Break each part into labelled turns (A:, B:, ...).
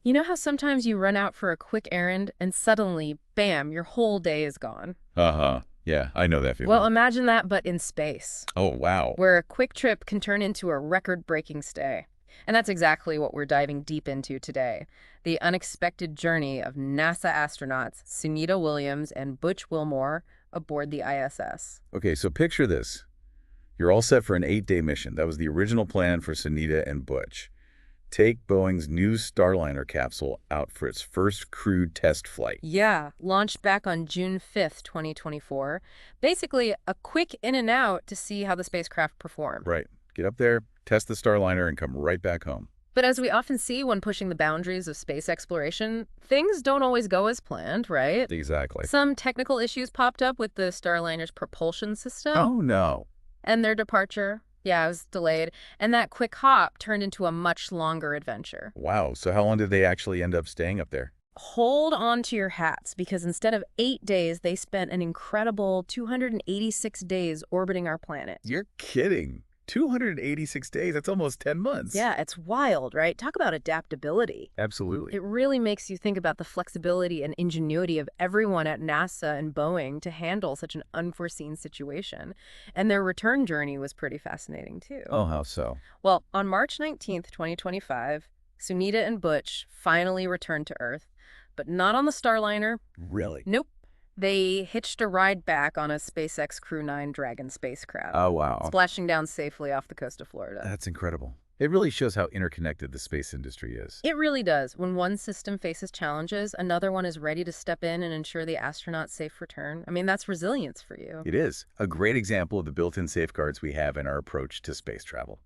A: You know how sometimes you run out for a quick errand and suddenly, bam, your whole day is gone?
B: Uh-huh. Yeah, I know that
A: Well,
B: feeling.
A: imagine that, but in space,
B: Oh, wow.
A: where a quick trip can turn into a record-breaking stay. And that's exactly what we're diving deep into today. The unexpected journey of NASA astronauts Sunita Williams and Butch Wilmore aboard the ISS.
B: Okay, so picture this. You're all set for an 8-day mission. That was the original plan for Sunita and Butch. Take Boeing's new Starliner capsule out for its first crewed test flight.
A: Yeah, launched back on June 5th, 2024. Basically, a quick in and out to see how the spacecraft performed.
B: Right. Get up there, test the Starliner, and come right back home.
A: But as we often see when pushing the boundaries of space exploration, things don't always go as planned, right?
B: Exactly.
A: Some technical issues popped up with the Starliner's propulsion system
B: Oh, no.
A: and their departure. Yeah, it was delayed. And that quick hop turned into a much longer adventure.
B: Wow. So how long did they actually end up staying up there?
A: Hold on to your hats because instead of 8 days, they spent an incredible 286 days orbiting our planet.
B: You're kidding. 286 days. That's almost 10 months.
A: Yeah, it's wild, right? Talk about adaptability.
B: Absolutely.
A: It really makes you think about the flexibility and ingenuity of everyone at NASA and Boeing to handle such an unforeseen situation. And their return journey was pretty fascinating, too.
B: Oh, how so?
A: Well, on March 19th, 2025, Sunita and Butch finally returned to Earth, but not on the Starliner.
B: Really?
A: Nope. They hitched a ride back on a SpaceX Crew 9 Dragon spacecraft,
B: Oh, wow.
A: splashing down safely off the coast of Florida.
B: That's incredible. It really shows how interconnected the space industry is.
A: It really does. When one system faces challenges, another one is ready to step in and ensure the astronaut's safe return. I mean, that's resilience for you.
B: It is a great example of the built-in safeguards we have in our approach to space travel.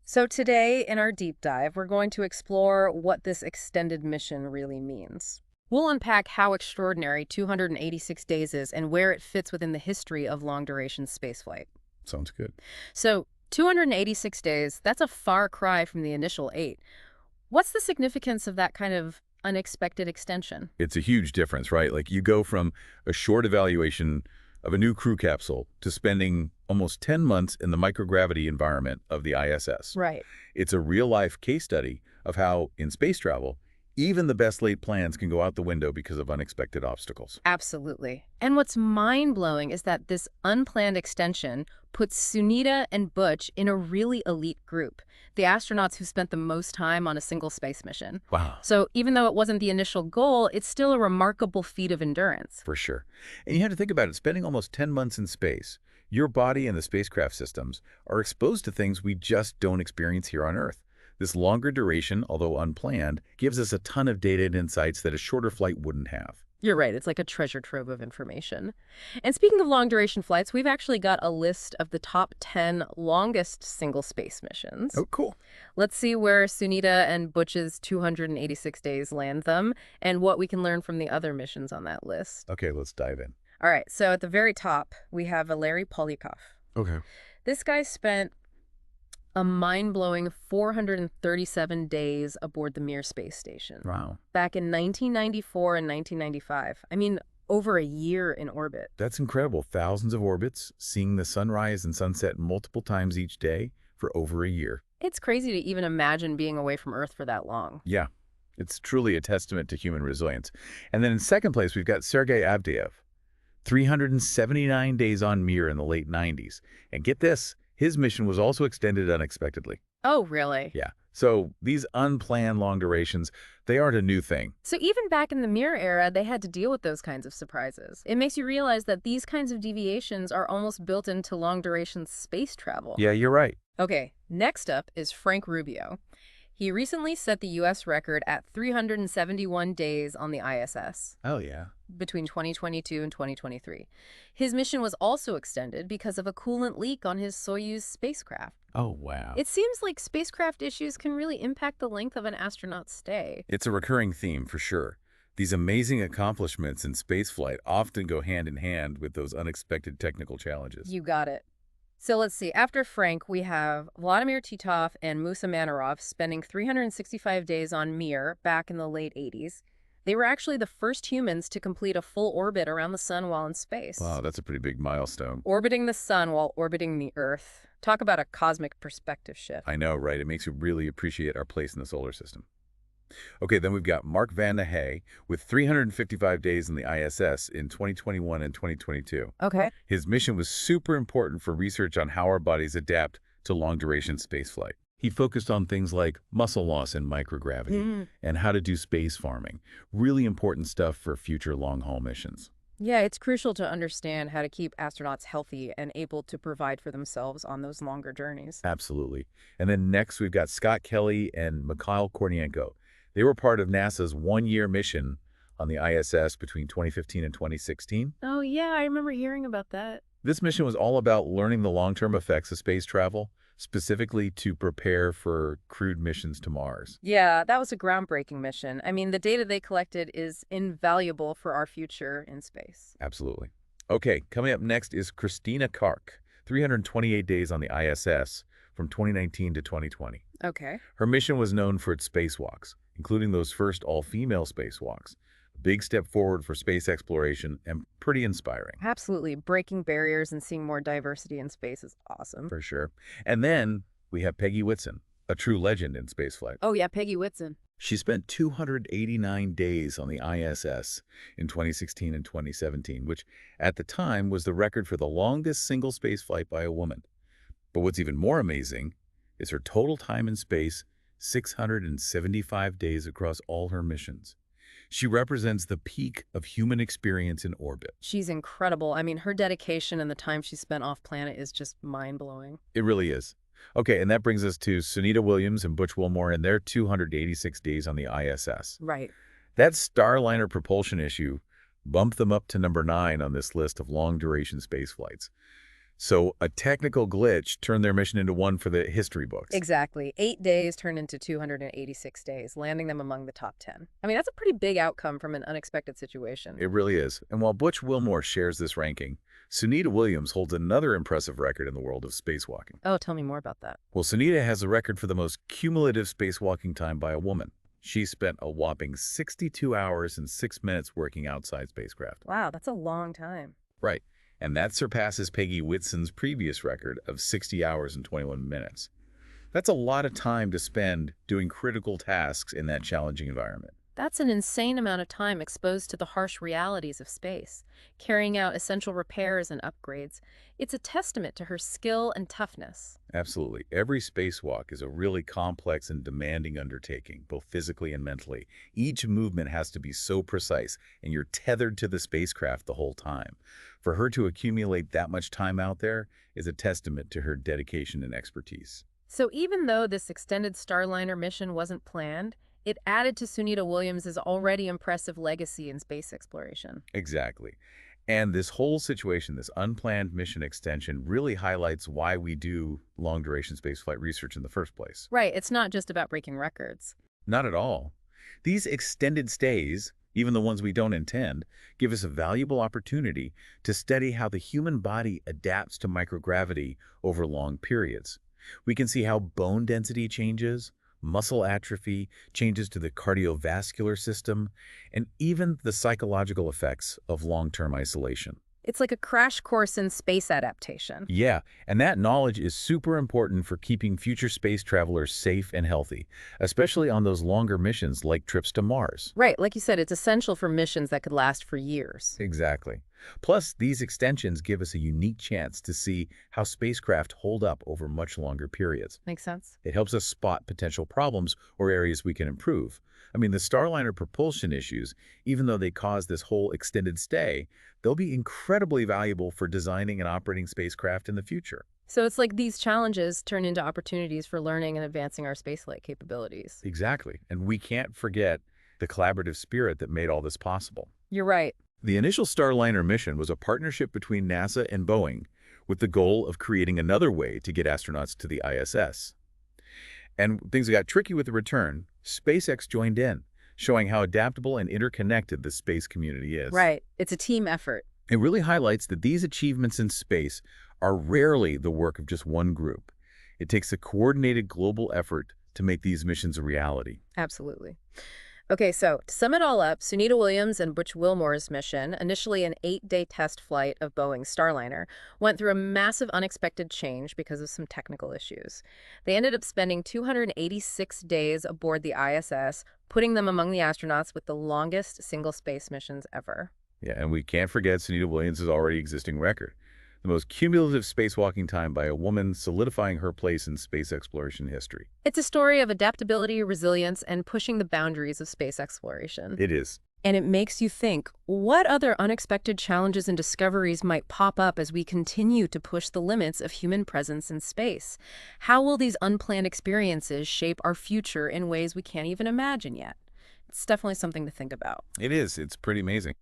A: So today, in our deep dive, we're going to explore what this extended mission really means. We'll unpack how extraordinary 286 days is and where it fits within the history of long-duration spaceflight.
B: Sounds good.
A: So, 286 days, that's a far cry from the initial 8. What's the significance of that kind of unexpected extension?
B: It's a huge difference, right? Like you go from a short evaluation of a new crew capsule to spending almost 10 months in the microgravity environment of the ISS.
A: Right.
B: It's a real-life case study of how, in space travel, even the best laid plans can go out the window because of unexpected obstacles.
A: Absolutely. And what's mind-blowing is that this unplanned extension puts Sunita and Butch in a really elite group, the astronauts who spent the most time on a single space mission.
B: Wow.
A: So even though it wasn't the initial goal, it's still a remarkable feat of endurance.
B: For sure. And you have to think about it, spending almost 10 months in space, your body and the spacecraft systems are exposed to things we just don't experience here on Earth. This longer duration, although unplanned, gives us a ton of data and insights that a shorter flight wouldn't have.
A: You're right, it's like a treasure trove of information. And speaking of long-duration flights, we've actually got a list of the top 10 longest single space missions.
B: Oh, cool.
A: Let's see where Sunita and Butch's 286 days land them and what we can learn from the other missions on that list.
B: Okay, let's dive in.
A: All right, so at the very top, we have Valeri Polyakov.
B: Okay.
A: This guy spent a mind-blowing 437 days aboard the Mir space station.
B: Wow.
A: Back in 1994 and 1995. I mean, over a year in orbit.
B: That's incredible. Thousands of orbits, seeing the sunrise and sunset multiple times each day for over a year.
A: It's crazy to even imagine being away from Earth for that long.
B: Yeah, it's truly a testament to human resilience. And then in second place, we've got Sergei Avdeyev. 379 days on Mir in the late 90s. And get this, his mission was also extended unexpectedly.
A: Oh, really?
B: Yeah. So these unplanned long durations, they aren't a new thing.
A: So even back in the Mir era, they had to deal with those kinds of surprises. It makes you realize that these kinds of deviations are almost built into long-duration space travel.
B: Yeah, you're right.
A: Okay, next up is Frank Rubio. He recently set the U.S. record at 371 days on the ISS
B: Oh, yeah.
A: between 2022 and 2023. His mission was also extended because of a coolant leak on his Soyuz spacecraft.
B: Oh, wow.
A: It seems like spacecraft issues can really impact the length of an astronaut's stay.
B: It's a recurring theme for sure. These amazing accomplishments in spaceflight often go hand in hand with those unexpected technical challenges.
A: You got it. So let's see. After Frank, we have Vladimir Titov and Musa Manarov spending 365 days on Mir back in the late 80s. They were actually the first humans to complete a full orbit around the sun while in space.
B: Wow, that's a pretty big milestone.
A: Orbiting the sun while orbiting the Earth. Talk about a cosmic perspective shift.
B: I know, right? It makes you really appreciate our place in the solar system. Okay, then we've got Mark Van Hey with 355 days in the ISS in 2021 and 2022.
A: Okay.
B: His mission was super important for research on how our bodies adapt to long-duration spaceflight. He focused on things like muscle loss and microgravity
A: Mm.
B: and how to do space farming. Really important stuff for future long-haul missions.
A: Yeah, it's crucial to understand how to keep astronauts healthy and able to provide for themselves on those longer journeys.
B: Absolutely. And then next, we've got Scott Kelly and Mikhail Kornienko. They were part of NASA's one-year mission on the ISS between 2015 and 2016.
A: Oh, yeah, I remember hearing about that.
B: This mission was all about learning the long-term effects of space travel, specifically to prepare for crewed missions to Mars.
A: Yeah, that was a groundbreaking mission. I mean, the data they collected is invaluable for our future in space.
B: Absolutely. Okay, coming up next is Christina Kark, 328 days on the ISS from 2019 to 2020.
A: Okay.
B: Her mission was known for its spacewalks, including those first all-female spacewalks. A big step forward for space exploration and pretty inspiring.
A: Absolutely. Breaking barriers and seeing more diversity in space is awesome.
B: For sure. And then we have Peggy Whitson, a true legend in spaceflight.
A: Oh, yeah, Peggy Whitson.
B: She spent 289 days on the ISS in 2016 and 2017, which at the time was the record for the longest single spaceflight by a woman. But what's even more amazing is her total time in space, 675 days across all her missions. She represents the peak of human experience in orbit.
A: She's incredible. I mean, her dedication and the time she spent off planet is just mind-blowing.
B: It really is. Okay, and that brings us to Sunita Williams and Butch Wilmore and their 286 days on the ISS.
A: Right.
B: That Starliner propulsion issue bumped them up to number 9 on this list of long-duration space flights. So a technical glitch turned their mission into one for the history books.
A: Exactly. 8 days turned into 286 days, landing them among the top 10. I mean, that's a pretty big outcome from an unexpected situation.
B: It really is. And while Butch Wilmore shares this ranking, Sunita Williams holds another impressive record in the world of spacewalking.
A: Oh, tell me more about that.
B: Well, Sunita has a record for the most cumulative spacewalking time by a woman. She spent a whopping 62 hours and 6 minutes working outside spacecraft.
A: Wow, that's a long time.
B: Right. And that surpasses Peggy Whitson's previous record of 60 hours and 21 minutes. That's a lot of time to spend doing critical tasks in that challenging environment.
A: That's an insane amount of time exposed to the harsh realities of space, carrying out essential repairs and upgrades. It's a testament to her skill and toughness.
B: Absolutely. Every spacewalk is a really complex and demanding undertaking, both physically and mentally. Each movement has to be so precise, and you're tethered to the spacecraft the whole time. For her to accumulate that much time out there is a testament to her dedication and expertise.
A: So even though this extended Starliner mission wasn't planned, it added to Sunita Williams' already impressive legacy in space exploration.
B: Exactly. And this whole situation, this unplanned mission extension, really highlights why we do long-duration spaceflight research in the first place.
A: Right, it's not just about breaking records.
B: Not at all. These extended stays, even the ones we don't intend, give us a valuable opportunity to study how the human body adapts to microgravity over long periods. We can see how bone density changes, muscle atrophy, changes to the cardiovascular system, and even the psychological effects of long-term isolation.
A: It's like a crash course in space adaptation.
B: Yeah, and that knowledge is super important for keeping future space travelers safe and healthy, especially on those longer missions like trips to Mars.
A: Right, like you said, it's essential for missions that could last for years.
B: Exactly. Plus, these extensions give us a unique chance to see how spacecraft hold up over much longer periods.
A: Makes sense?
B: It helps us spot potential problems or areas we can improve. I mean, the Starliner propulsion issues, even though they cause this whole extended stay, they'll be incredibly valuable for designing and operating spacecraft in the future.
A: So it's like these challenges turn into opportunities for learning and advancing our spaceflight capabilities.
B: Exactly. And we can't forget the collaborative spirit that made all this possible.
A: You're right.
B: The initial Starliner mission was a partnership between NASA and Boeing with the goal of creating another way to get astronauts to the ISS. And things got tricky with the return. SpaceX joined in, showing how adaptable and interconnected the space community is.
A: Right. It's a team effort.
B: It really highlights that these achievements in space are rarely the work of just one group. It takes a coordinated global effort to make these missions a reality.
A: Absolutely. Okay, so to sum it all up, Sunita Williams and Butch Wilmore's mission, initially an 8-day test flight of Boeing's Starliner, went through a massive unexpected change because of some technical issues. They ended up spending 286 days aboard the ISS, putting them among the astronauts with the longest single space missions ever.
B: Yeah, and we can't forget Sunita Williams' already existing record. The most cumulative spacewalking time by a woman, solidifying her place in space exploration history.
A: It's a story of adaptability, resilience, and pushing the boundaries of space exploration.
B: It is.
A: And it makes you think, what other unexpected challenges and discoveries might pop up as we continue to push the limits of human presence in space? How will these unplanned experiences shape our future in ways we can't even imagine yet? It's definitely something to think about.
B: It is. It's pretty amazing.